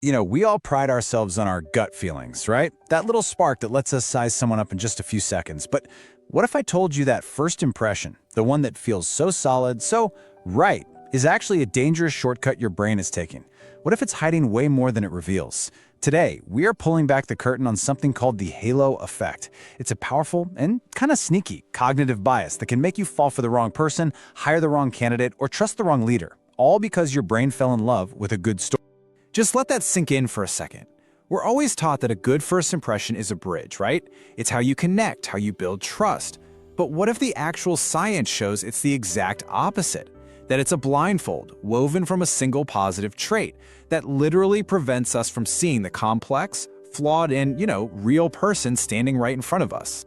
We all pride ourselves on our gut feelings, right? That little spark that lets us size someone up in just a few seconds. But what if I told you that first impression, the one that feels so solid, so right, is actually a dangerous shortcut your brain is taking? What if it's hiding way more than it reveals? Today, we are pulling back the curtain on something called the halo effect. It's a powerful and kind of sneaky cognitive bias that can make you fall for the wrong person, hire the wrong candidate, or trust the wrong leader, all because your brain fell in love with a good story. Just let that sink in for a second. We're always taught that a good first impression is a bridge, right? It's how you connect, how you build trust. But what if the actual science shows it's the exact opposite? That it's a blindfold woven from a single positive trait that literally prevents us from seeing the complex, flawed, and, real person standing right in front of us.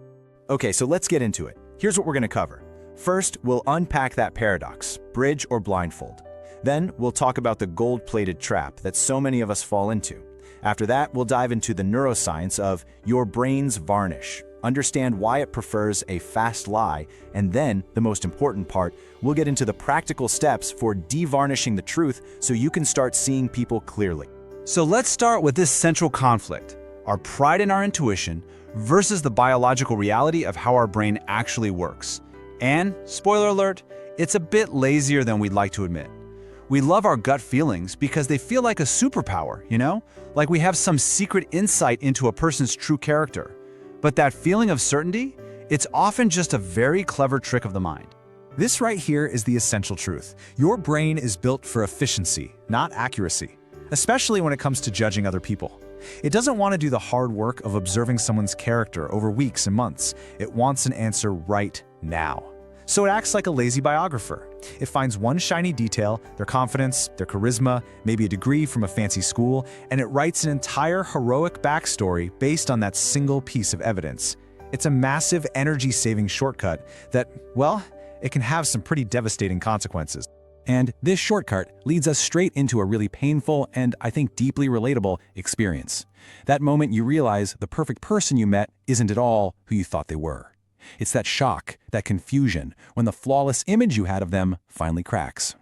Okay, so let's get into it. Here's what we're going to cover. First, we'll unpack that paradox, bridge or blindfold. Then, we'll talk about the gold-plated trap that so many of us fall into. After that, we'll dive into the neuroscience of your brain's varnish, understand why it prefers a fast lie, and then, the most important part, we'll get into the practical steps for de-varnishing the truth so you can start seeing people clearly. So let's start with this central conflict, our pride in our intuition versus the biological reality of how our brain actually works. And, spoiler alert, it's a bit lazier than we'd like to admit. We love our gut feelings because they feel like a superpower, Like we have some secret insight into a person's true character. But that feeling of certainty, it's often just a very clever trick of the mind. This right here is the essential truth. Your brain is built for efficiency, not accuracy, especially when it comes to judging other people. It doesn't want to do the hard work of observing someone's character over weeks and months. It wants an answer right now. So it acts like a lazy biographer. It finds one shiny detail, their confidence, their charisma, maybe a degree from a fancy school, and it writes an entire heroic backstory based on that single piece of evidence. It's a massive energy-saving shortcut that, well, it can have some pretty devastating consequences. And this shortcut leads us straight into a really painful and, I think, deeply relatable experience. That moment you realize the perfect person you met isn't at all who you thought they were. It's that shock, that confusion, when the flawless image you had of them finally cracks.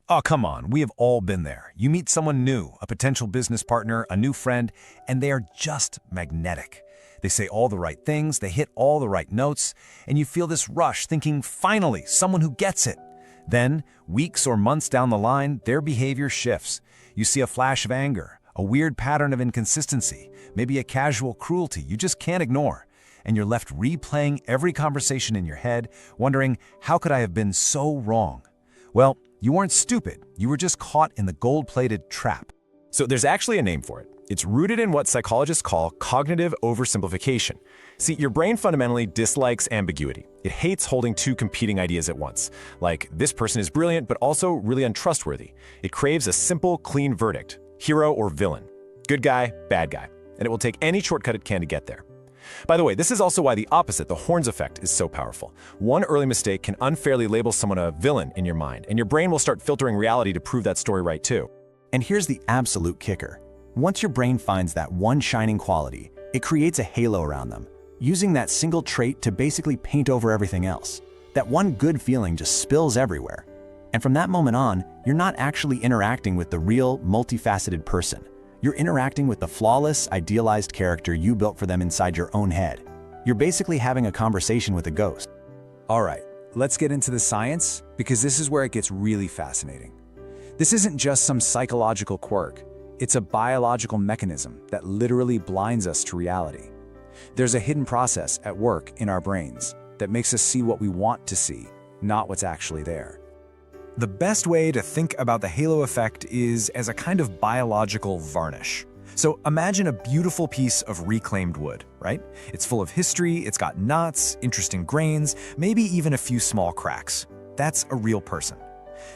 Oh, come on, we have all been there. You meet someone new, a potential business partner, a new friend, and they are just magnetic. They say all the right things, they hit all the right notes, and you feel this rush thinking, finally, someone who gets it. Then, weeks or months down the line, their behavior shifts. You see a flash of anger, a weird pattern of inconsistency, maybe a casual cruelty you just can't ignore. And you're left replaying every conversation in your head, wondering, how could I have been so wrong? Well, you weren't stupid. You were just caught in the gold-plated trap. So there's actually a name for it. It's rooted in what psychologists call cognitive oversimplification. See, your brain fundamentally dislikes ambiguity. It hates holding two competing ideas at once, like this person is brilliant but also really untrustworthy. It craves a simple, clean verdict, hero or villain, good guy, bad guy, and it will take any shortcut it can to get there. By the way, this is also why the opposite, the horns effect, is so powerful. One early mistake can unfairly label someone a villain in your mind, and your brain will start filtering reality to prove that story right too. And here's the absolute kicker. Once your brain finds that one shining quality, it creates a halo around them, using that single trait to basically paint over everything else. That one good feeling just spills everywhere. And from that moment on, you're not actually interacting with the real, multifaceted person. You're interacting with the flawless, idealized character you built for them inside your own head. You're basically having a conversation with a ghost. All right, let's get into the science, because this is where it gets really fascinating. This isn't just some psychological quirk. It's a biological mechanism that literally blinds us to reality. There's a hidden process at work in our brains that makes us see what we want to see, not what's actually there. The best way to think about the halo effect is as a kind of biological varnish. So imagine a beautiful piece of reclaimed wood, right? It's full of history, it's got knots, interesting grains, maybe even a few small cracks. That's a real person.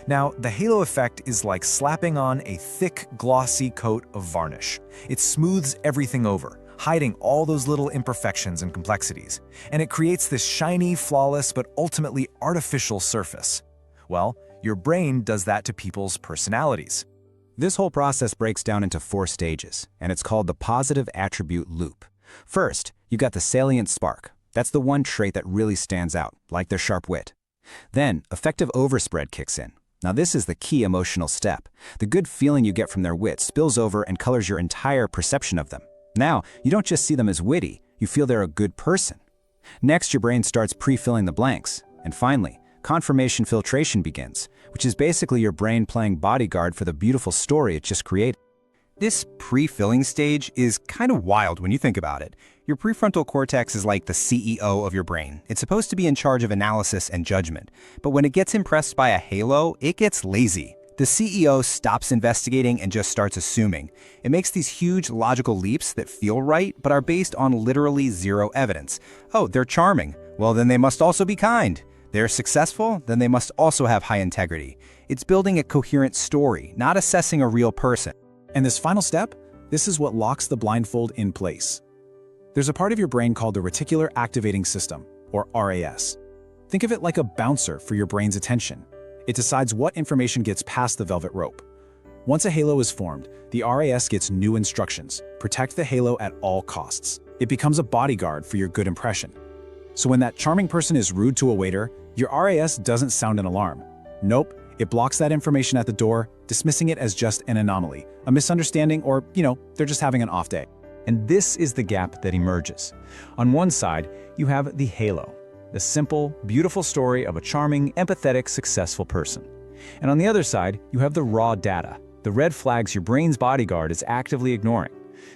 Now, the halo effect is like slapping on a thick, glossy coat of varnish. It smooths everything over, hiding all those little imperfections and complexities. And it creates this shiny, flawless, but ultimately artificial surface. Well, your brain does that to people's personalities. This whole process breaks down into 4 stages, and it's called the positive attribute loop. First, you got the salient spark. That's the one trait that really stands out, like their sharp wit. Then, affective overspread kicks in. Now this is the key emotional step. The good feeling you get from their wit spills over and colors your entire perception of them. Now, you don't just see them as witty, you feel they're a good person. Next, your brain starts pre-filling the blanks. And finally, confirmation filtration begins, which is basically your brain playing bodyguard for the beautiful story it just created. This pre-filling stage is kind of wild when you think about it. Your prefrontal cortex is like the CEO of your brain. It's supposed to be in charge of analysis and judgment. But when it gets impressed by a halo, it gets lazy. The CEO stops investigating and just starts assuming. It makes these huge logical leaps that feel right, but are based on literally zero evidence. Oh, they're charming. Well, then they must also be kind. They're successful, then they must also have high integrity. It's building a coherent story, not assessing a real person. And this final step, this is what locks the blindfold in place. There's a part of your brain called the reticular activating system, or RAS. Think of it like a bouncer for your brain's attention. It decides what information gets past the velvet rope. Once a halo is formed, the RAS gets new instructions. Protect the halo at all costs. It becomes a bodyguard for your good impression. So when that charming person is rude to a waiter, your RAS doesn't sound an alarm. Nope, it blocks that information at the door, dismissing it as just an anomaly, a misunderstanding, or, they're just having an off day. And this is the gap that emerges. On one side, you have the halo, the simple, beautiful story of a charming, empathetic, successful person. And on the other side, you have the raw data, the red flags your brain's bodyguard is actively ignoring.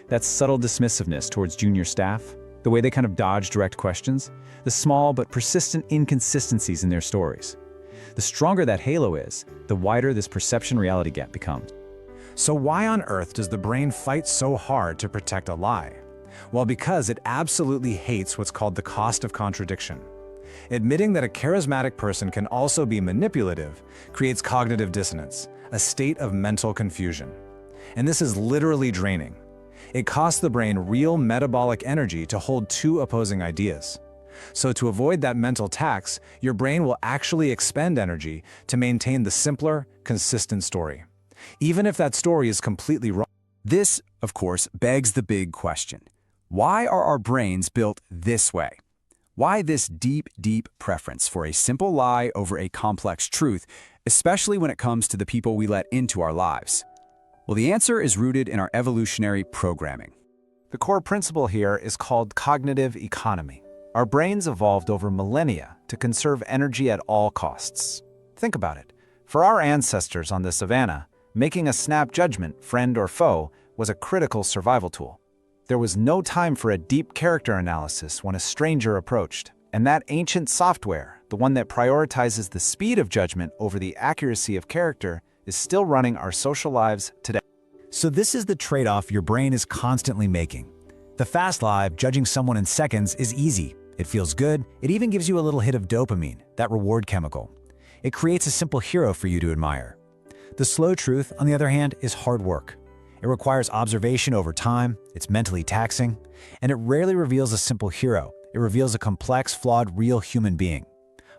That subtle dismissiveness towards junior staff, the way they kind of dodge direct questions, the small but persistent inconsistencies in their stories. The stronger that halo is, the wider this perception-reality gap becomes. So why on earth does the brain fight so hard to protect a lie? Well, because it absolutely hates what's called the cost of contradiction. Admitting that a charismatic person can also be manipulative creates cognitive dissonance, a state of mental confusion. And this is literally draining. It costs the brain real metabolic energy to hold two opposing ideas. So to avoid that mental tax, your brain will actually expend energy to maintain the simpler, consistent story, even if that story is completely wrong. This, of course, begs the big question. Why are our brains built this way? Why this deep, deep preference for a simple lie over a complex truth, especially when it comes to the people we let into our lives? Well, the answer is rooted in our evolutionary programming. The core principle here is called cognitive economy. Our brains evolved over millennia to conserve energy at all costs. Think about it. For our ancestors on the savannah, making a snap judgment, friend or foe, was a critical survival tool. There was no time for a deep character analysis when a stranger approached. And that ancient software, the one that prioritizes the speed of judgment over the accuracy of character, is still running our social lives today. So this is the trade-off your brain is constantly making. The fast lie, judging someone in seconds, is easy. It feels good. It even gives you a little hit of dopamine, that reward chemical. It creates a simple hero for you to admire. The slow truth, on the other hand, is hard work. It requires observation over time, it's mentally taxing, and it rarely reveals a simple hero. It reveals a complex, flawed, real human being.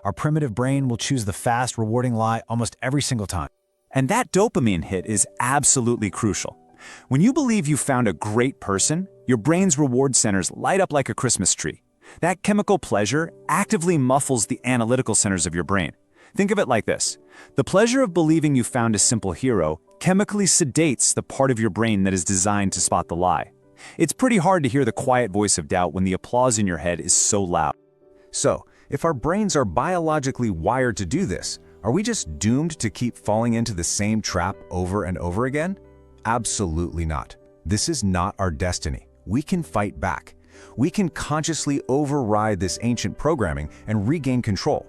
Our primitive brain will choose the fast, rewarding lie almost every single time. And that dopamine hit is absolutely crucial. When you believe you found a great person, your brain's reward centers light up like a Christmas tree. That chemical pleasure actively muffles the analytical centers of your brain. Think of it like this. The pleasure of believing you found a simple hero chemically sedates the part of your brain that is designed to spot the lie. It's pretty hard to hear the quiet voice of doubt when the applause in your head is so loud. So, if our brains are biologically wired to do this, are we just doomed to keep falling into the same trap over and over again? Absolutely not. This is not our destiny. We can fight back. We can consciously override this ancient programming and regain control.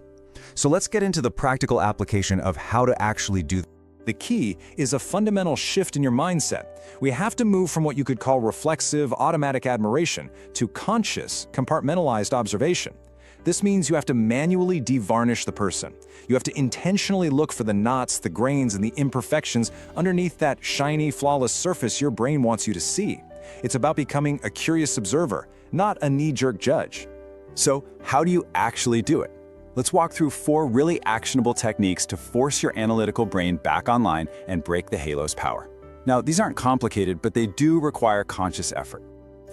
So let's get into the practical application of how to actually do that. The key is a fundamental shift in your mindset. We have to move from what you could call reflexive, automatic admiration to conscious, compartmentalized observation. This means you have to manually de-varnish the person. You have to intentionally look for the knots, the grains, and the imperfections underneath that shiny, flawless surface your brain wants you to see. It's about becoming a curious observer, not a knee-jerk judge. So, how do you actually do it? Let's walk through 4 really actionable techniques to force your analytical brain back online and break the halo's power. Now, these aren't complicated, but they do require conscious effort.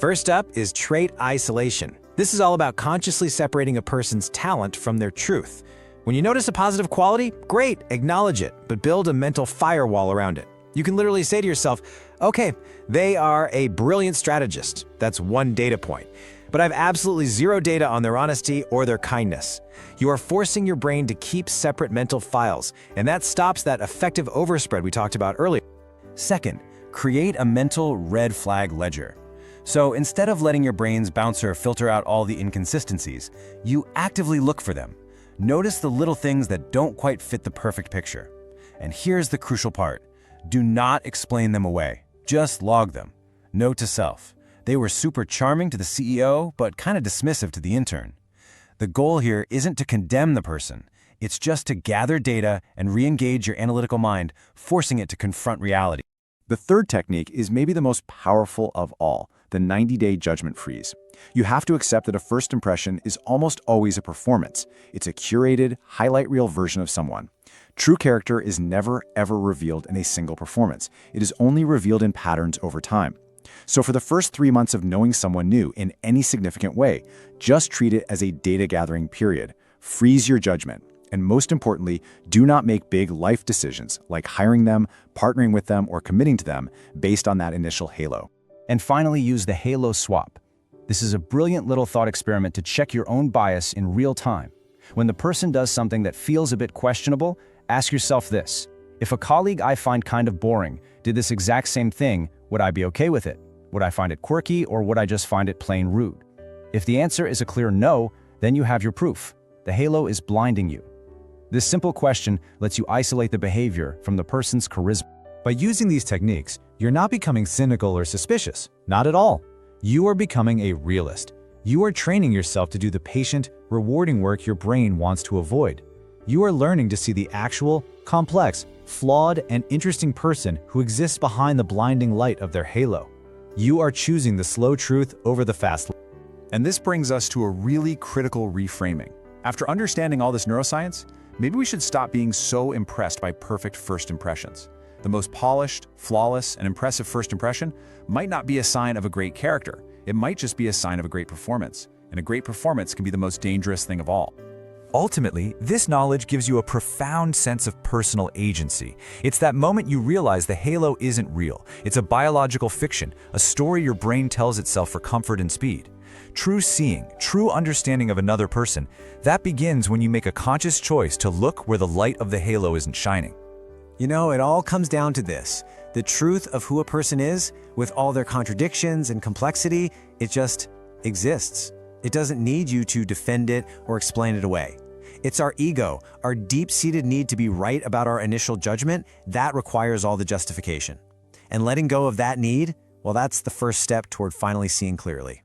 First up is trait isolation. This is all about consciously separating a person's talent from their truth. When you notice a positive quality, great, acknowledge it, but build a mental firewall around it. You can literally say to yourself, okay, they are a brilliant strategist. That's one data point. But I have absolutely zero data on their honesty or their kindness. You are forcing your brain to keep separate mental files, and that stops that effective overspread we talked about earlier. Second, create a mental red flag ledger. So instead of letting your brain's bouncer filter out all the inconsistencies, you actively look for them. Notice the little things that don't quite fit the perfect picture. And here's the crucial part. Do not explain them away. Just log them. Note to self. They were super charming to the CEO, but kind of dismissive to the intern. The goal here isn't to condemn the person. It's just to gather data and re-engage your analytical mind, forcing it to confront reality. The third technique is maybe the most powerful of all, the 90-day judgment freeze. You have to accept that a first impression is almost always a performance. It's a curated, highlight reel version of someone. True character is never, ever revealed in a single performance. It is only revealed in patterns over time. So for the first 3 months of knowing someone new in any significant way, just treat it as a data gathering period. Freeze your judgment. And most importantly, do not make big life decisions like hiring them, partnering with them, or committing to them based on that initial halo. And finally, use the halo swap. This is a brilliant little thought experiment to check your own bias in real time. When the person does something that feels a bit questionable, ask yourself this. If a colleague I find kind of boring did this exact same thing, would I be okay with it? Would I find it quirky, or would I just find it plain rude? If the answer is a clear no, then you have your proof. The halo is blinding you. This simple question lets you isolate the behavior from the person's charisma. By using these techniques, you're not becoming cynical or suspicious. Not at all. You are becoming a realist. You are training yourself to do the patient, rewarding work your brain wants to avoid. You are learning to see the actual, complex, flawed, and interesting person who exists behind the blinding light of their halo. You are choosing the slow truth over the fast. And this brings us to a really critical reframing. After understanding all this neuroscience, maybe we should stop being so impressed by perfect first impressions. The most polished, flawless, and impressive first impression might not be a sign of a great character. It might just be a sign of a great performance. And a great performance can be the most dangerous thing of all. Ultimately, this knowledge gives you a profound sense of personal agency. It's that moment you realize the halo isn't real. It's a biological fiction, a story your brain tells itself for comfort and speed. True seeing, true understanding of another person, that begins when you make a conscious choice to look where the light of the halo isn't shining. You know, it all comes down to this. The truth of who a person is, with all their contradictions and complexity, it just exists. It doesn't need you to defend it or explain it away. It's our ego, our deep-seated need to be right about our initial judgment, that requires all the justification. And letting go of that need, well, that's the first step toward finally seeing clearly.